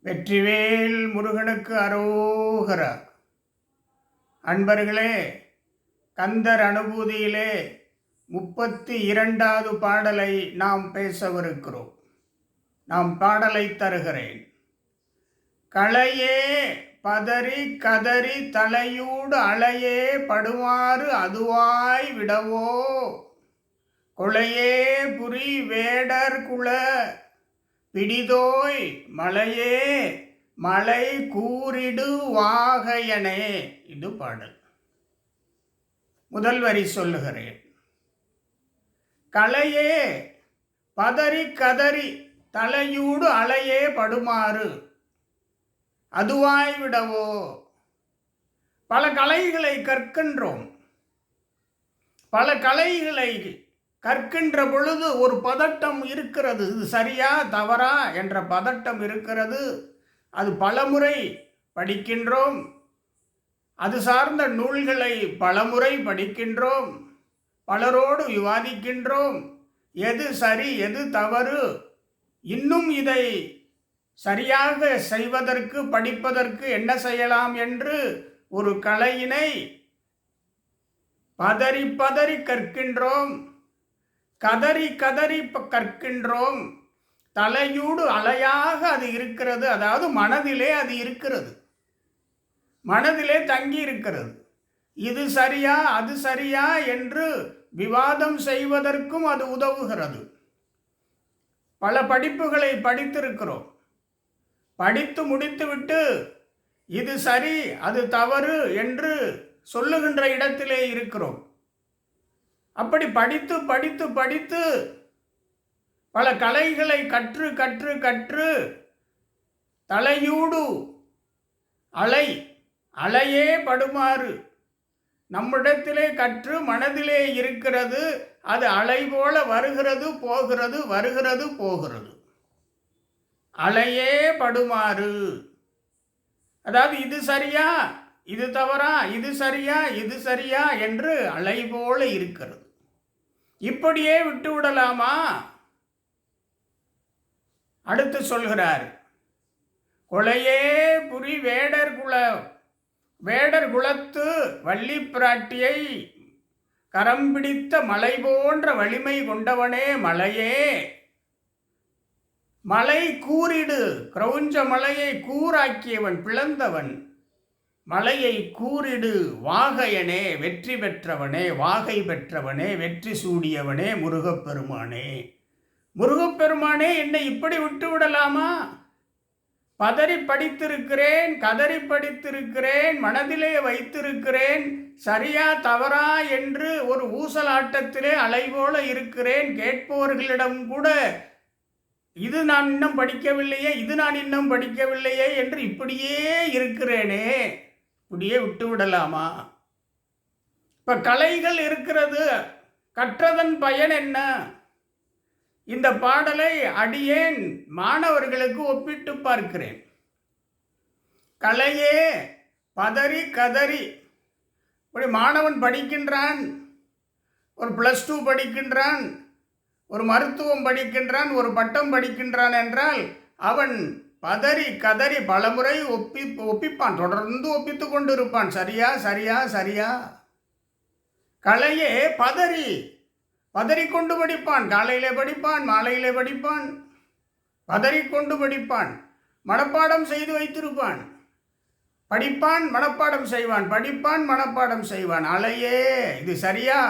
வெற்றிவேல் முருகனுக்கு அரோகரா. அன்பர்களே, கந்தர் அனுபூதியிலே 32வது பாடலை நாம் பேசவிருக்கிறோம். நாம் பாடலை தருகிறேன். களையே பதறி கதறி தலையூடு அலையே படுமாறு அதுவாய் விடவோ, கொளையே புரி வேடர் குல பிடிதோய் மலையே மலை கூறிடு வாகையனே. இது பாடல். முதல் வரி சொல்லுகிறேன். களையே பதறி கதறி தலையூடு அலையே படுமாறு அதுவாய் விடவோ. பல கலைகளை கற்கின்றோம். பல கலைகளை கற்கின்ற பொழுது ஒரு பதட்டம் இருக்கிறது. இது சரியா தவறா என்ற பதட்டம் இருக்கிறது. அது பலமுறை படிக்கின்றோம். அது சார்ந்த நூல்களை பலமுறை படிக்கின்றோம். பலரோடு விவாதிக்கின்றோம். எது சரி எது தவறு, இன்னும் இதை சரியாக செய்வதற்கு படிப்பதற்கு என்ன செய்யலாம் என்று ஒரு கலையினை பதறி பதறி கற்கின்றோம். கதறி கதறி கற்கின்றோம். தலையூடு அலையாக அது இருக்கிறது. அதாவது மனதிலே அது இருக்கிறது, மனதிலே தங்கி இருக்கிறது. இது சரியா அது சரியா என்று விவாதம் செய்வதற்கும் அது உதவுகிறது. பல படிப்புகளை படித்திருக்கிறோம். படித்து முடித்துவிட்டு இது சரி அது தவறு என்று சொல்லுகின்ற இடத்திலே இருக்கிறோம். அப்படி படித்து படித்து படித்து பல கலைகளை கற்று கற்று கற்று தலையூடு அலையே படுமாறு நம்மிடத்திலே கற்று மனதிலே இருக்கிறது. அது அலை போல வருகிறது போகிறது வருகிறது போகிறது. அலையே படுமாறு, அதாவது இது சரியா இது தவறா, இது சரியா இது சரியா என்று அலை போல இருக்கிறது. இப்படியே விட்டு விடலாமா? அடுத்து சொல்கிறார். கொலையே புரி வேடர் குலத்து வள்ளி பிராட்டியை கரம் பிடித்த மலை போன்ற வலிமை கொண்டவனே மலையே, மலை கூறிடு, கிரௌஞ்ச மலையை கூறாக்கியவன் பிளந்தவன், மலையை கூறிடு வாகையனே, வெற்றி பெற்றவனே, வாகை பெற்றவனே, வெற்றி சூடியவனே, முருகப்பெருமானே. முருகப்பெருமானே, என்னை இப்படி விட்டு விடலாமா? பதறி படித்திருக்கிறேன், கதறி படித்திருக்கிறேன், மனதிலே வைத்திருக்கிறேன். சரியா தவறா என்று ஒரு ஊசலாட்டத்திலே அலைபோல இருக்கிறேன். கேட்பவர்களிடம் கூட இது நான் இன்னும் படிக்கவில்லையே, இது நான் இன்னும் படிக்கவில்லையே என்று இப்படியே இருக்கிறேனே, இப்படியே விட்டு விடலாமா? இப்ப கலைகள் இருக்கிறது, கற்றதன் பயன் என்ன? இந்த பாடலை அடியேன் மாணவர்களுக்கு ஒப்பிட்டு பார்க்கிறேன். கலையே பதறி கதறி, இப்படி மாணவன் படிக்கின்றான், ஒரு +2 படிக்கின்றான், ஒரு மருத்துவம் படிக்கின்றான், ஒரு பட்டம் படிக்கின்றான் என்றால் அவன் பதறி கதறி பலமுறை ஒப்பிப்பான், தொடர்ந்து ஒப்பித்து கொண்டு இருப்பான். சரியா சரியா சரியா. கலையே பதறிக்கொண்டு படிப்பான். காலையிலே படிப்பான், மாலையிலே படிப்பான், பதறிக்கொண்டு படிப்பான். மனப்பாடம் செய்து வைத்திருப்பான். படிப்பான், மனப்பாடம் செய்வான், படிப்பான், மனப்பாடம் செய்வான். அலையே இது சரியா,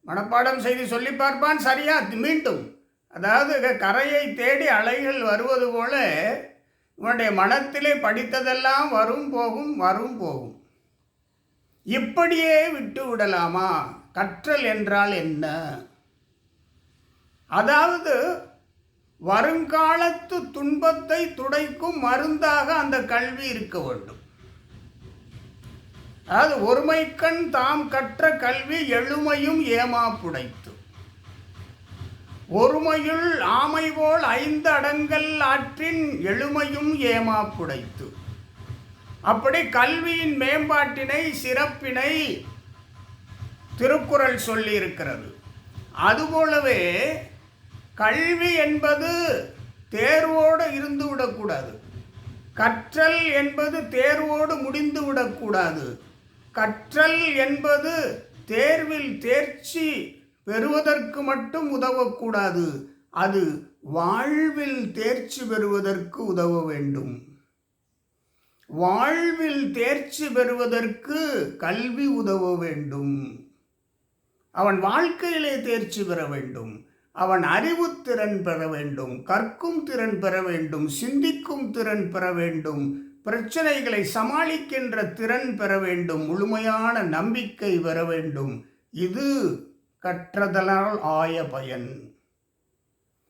மனப்பாடம் செய்து சொல்லி பார்ப்பான். சரியா மீண்டும், அதாவது கரையை தேடி அலைகள் வருவது போல இவனுடைய மனத்திலே படித்ததெல்லாம் வரும் போகும் வரும் போகும். இப்படியே விட்டு விடலாமா? கற்றல் என்றால் என்ன? அதாவது வருங்காலத்து துன்பத்தை துடைக்கும் மருந்தாக அந்த கல்வி இருக்க வேண்டும். அதாவது ஒருமைக்கண் தாம் கற்ற கல்வி எழுமையும் ஏமாப்புடைத்து, ஒருமையுள் ஆமை போல் 5 அடங்கல் ஆற்றின் எழுமையும் ஏமாப்புடைத்து. அப்படி கல்வியின் மேம்பாட்டினை சிறப்பினை திருக்குறள் சொல்லி இருக்கிறது. அதுபோலவே கல்வி என்பது தேர்வோடு இருந்து விடக்கூடாது. கற்றல் என்பது தேர்வோடு முடிந்து விடக்கூடாது. கற்றல் என்பது தேர்வில் தேர்ச்சி பெறுவதற்கு மட்டும் உதவக்கூடாது. அது வாழ்வில் தேர்ச்சி பெறுவதற்கு உதவ வேண்டும். வாழ்வில் தேர்ச்சி பெறுவதற்கு கல்வி உதவ வேண்டும். அவன் வாழ்க்கையிலே தேர்ச்சி பெற வேண்டும். அவன் அறிவுத்திறன் பெற வேண்டும், கற்கும் திறன் பெற வேண்டும், சிந்திக்கும் திறன் பெற வேண்டும், பிரச்சனைகளை சமாளிக்கின்ற திறன் பெற வேண்டும், முழுமையான நம்பிக்கை பெற வேண்டும். இது கற்றதனால் ஆய பயன்.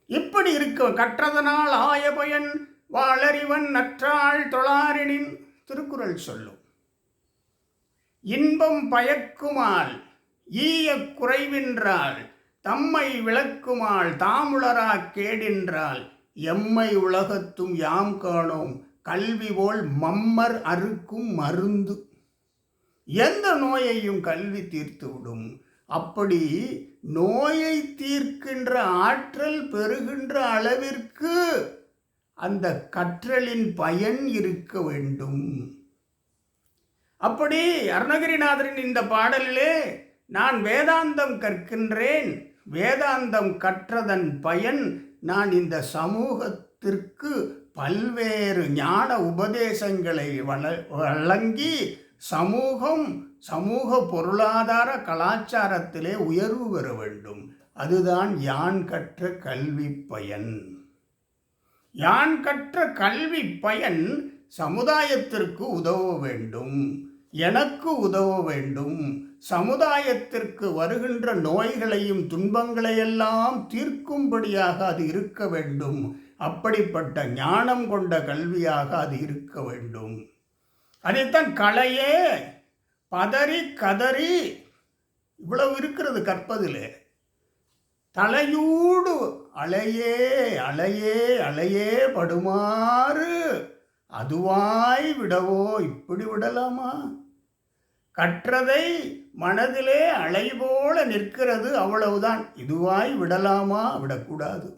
இப்படி இருக்க கற்றதனால் ஆய பயன் வாளறிவன் நற்றாள் தொழாரெனின் திருக்குறள் சொல்லும். இன்பம் பயக்குமால் ஈய குறைவின்றால் தம்மை விளக்குமால் தாமுளரா கேடின்றால் எம்மை உலகத்தும் யாம் காணோம் கல்வி போல் மம்மர் அறுக்கும் மருந்து. எந்த நோயையும் கல்வி தீர்த்துவிடும். அப்படி நோயை தீர்க்கின்ற ஆற்றல் பெறுகின்ற அளவிற்கு அந்த கற்றலின் பயன் இருக்க வேண்டும். அப்படி அருணகிரிநாதரின் இந்த பாடலிலே நான் வேதாந்தம் கற்கின்றேன், வேதாந்தம் கற்றதன் பயன் நான் இந்த சமூகத்திற்கு பல்வேறு ஞான உபதேசங்களை வழங்கி சமூக பொருளாதார கலாச்சாரத்திலே உயர்வு பெற வேண்டும். அதுதான் யான் கற்ற கல்வி பயன். யான் கற்ற கல்வி பயன் சமுதாயத்திற்கு உதவ வேண்டும், எனக்கு உதவ வேண்டும். சமுதாயத்திற்கு வருகின்ற நோய்களையும் துன்பங்களையெல்லாம் தீர்க்கும்படியாக அது இருக்க வேண்டும். அப்படிப்பட்ட ஞானம் கொண்ட கல்வியாக அது இருக்க வேண்டும். அதைத்தான் களையே பதறி கதறி இவ்வளவு இருக்கிறது கற்பதிலே. தலையூடு அலையே அலையே அலையே படுமாறு அதுவாய் விடவோ. இப்படி விடலாமா? கற்றதை மனதிலே அலை போல நிற்கிறது, அவ்வளவுதான். இதுவாய் விடலாமா? விடக்கூடாது.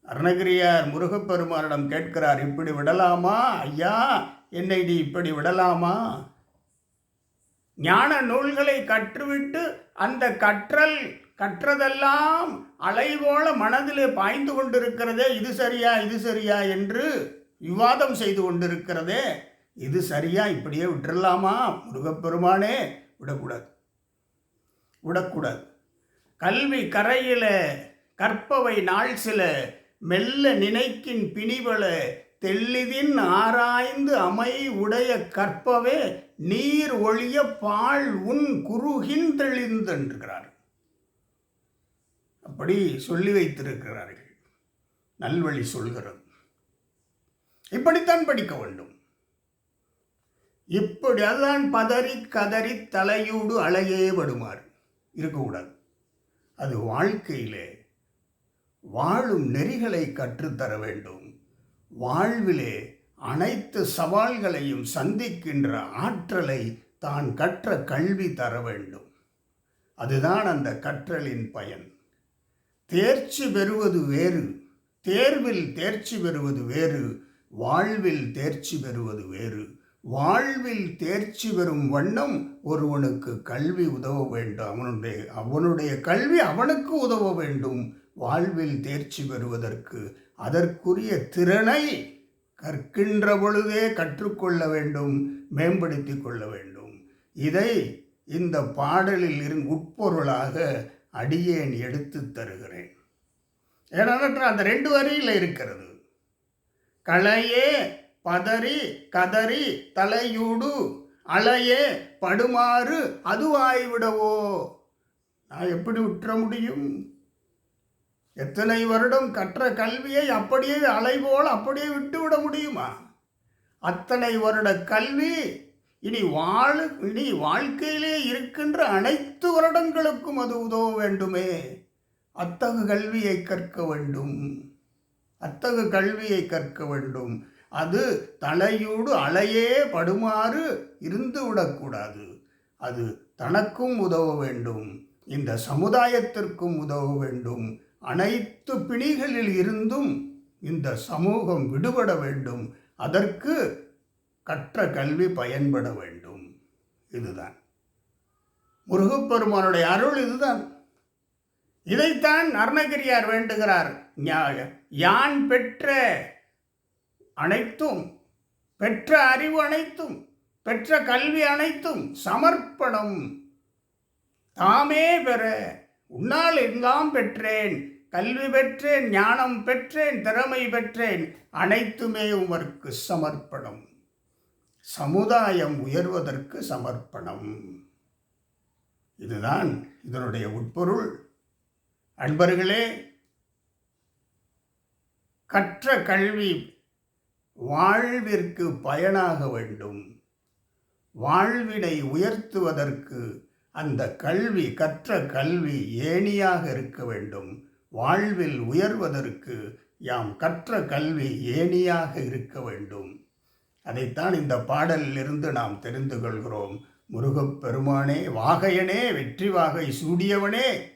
அருணகிரியார் முருகப்பெருமானிடம் கேட்கிறார், இப்படி விடலாமா ஐயா? என்னை நீ இப்படி விடலாமா? ஞான நூல்களை கற்றுவிட்டு அந்த கற்றதெல்லாம் அலை போல மனதிலே பாய்ந்து கொண்டிருக்கிறதே, இது சரியா இது சரியா என்று விவாதம் செய்து கொண்டிருக்கிறதே, இது சரியா? இப்படியே விட்டுறலாமா? முருகப்பெருமானே, விடக்கூடாது, விடக்கூடாது. கல்வி கரையில கற்பவை நாள் சில மெல்ல நினைக்கின் பிணிவள தெள்ளிதின் ஆராய்ந்து அமை உடைய கற்பவே நீர் ஒளிய பால் உன் குறுகின் தெளிந்தென்றார். அப்படி சொல்லி வைத்திருக்கிறார்கள். நல்வழி சொல்கிறது. இப்படித்தான் படிக்க வேண்டும். இப்படி அதுதான் பதறி கதறி தலையூடு அலையே படுமாறு இருக்கக்கூடாது. அது வாழ்க்கையிலே வாழும் நெறிகளை கற்றுத்தர வேண்டும். வாழ்விலே அனைத்து சவால்களையும் சந்திக்கின்ற ஆற்றலை தான் கற்ற கல்வி தர வேண்டும். அதுதான் அந்த கற்றலின் பயன். தேர்ச்சி பெறுவது வேறு, தேர்வில் தேர்ச்சி பெறுவது வேறு, வாழ்வில் தேர்ச்சி பெறுவது வேறு. வாழ்வில் தேர்ச்சி பெறும் வண்ணம் ஒருவனுக்கு கல்வி உதவ வேண்டும். அவனுடைய கல்வி அவனுக்கு உதவ வேண்டும். வாழ்வில் தேர்ச்சி பெறுவதற்கு அதற்குரிய திறனை கற்கின்ற பொழுதே கற்றுக்கொள்ள வேண்டும், மேம்படுத்தி கொள்ள வேண்டும். இதை இந்த பாடலில் உட்பொருளாக அடியேன் எடுத்து தருகிறேன். ஏனென்றால் அந்த 2 வரியில் இருக்கிறது. களையே பதறி கதறி தலையூடு அலையே படுமாறு அதுவாய்விடவோ. நான் எப்படி விட்டுற முடியும்? எத்தனை வருடம் கற்ற கல்வியை அப்படியே அலை போல் அப்படியே விட்டுவிட முடியுமா? அத்தனை வருட கல்வி இனி வாழ்க்கையிலே இருக்கின்ற அனைத்து வருடங்களுக்கும் அது உதவ வேண்டுமே. அத்தகு கல்வியை கற்க வேண்டும், அத்தகு கல்வியை கற்க வேண்டும். அது தலையூடு அலையே படுமாறு இருந்து விடக்கூடாது. அது தனக்கும் உதவ வேண்டும், இந்த சமுதாயத்திற்கும் உதவ வேண்டும். அனைத்து பிணிகளில் இருந்தும் இந்த சமூகம் விடுபட வேண்டும். அதற்கு கற்ற கல்வி பயன்பட வேண்டும். இதுதான் முருகப்பெருமானுடைய அருள். இதுதான். இதைத்தான் அருணகிரியார் வேண்டுகிறார். யான் பெற்ற அனைத்தும், பெற்ற அறிவு அனைத்தும், பெற்ற கல்வி அனைத்தும் சமர்ப்பணம் தாமே பெற. உன்னால் எல்லாம் பெற்றேன், கல்வி பெற்றேன், ஞானம் பெற்றேன், திறமை பெற்றேன், அனைத்துமே உமக்கு சமர்ப்பணம். சமுதாயம் உயர்வதற்கு சமர்ப்பணம். இதுதான் இதனுடைய உட்பொருள். அன்பர்களே, கற்ற கல்வி வாழ்விற்கு பயனாக வேண்டும். வாழ்வினை உயர்த்துவதற்கு அந்த கல்வி, கற்ற கல்வி ஏணியாக இருக்க வேண்டும். வாழ்வில் உயர்வதற்கு யாம் கற்ற கல்வி ஏணியாக இருக்க வேண்டும். அதைத்தான் இந்த பாடலில் இருந்து நாம் தெரிந்து கொள்கிறோம். முருகப்பெருமானே, வாகையனே, வெற்றி வாகை சூடியவனே,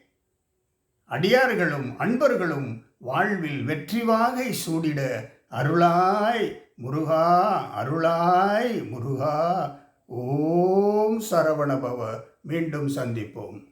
அடியார்களும் அன்பர்களும் வாழ்வில் வெற்றி வாகை சூடிட அருளாய் முருகா, அருளாய் முருகா. ஓம் சரவணபவ. மீண்டும் சந்திப்போம்.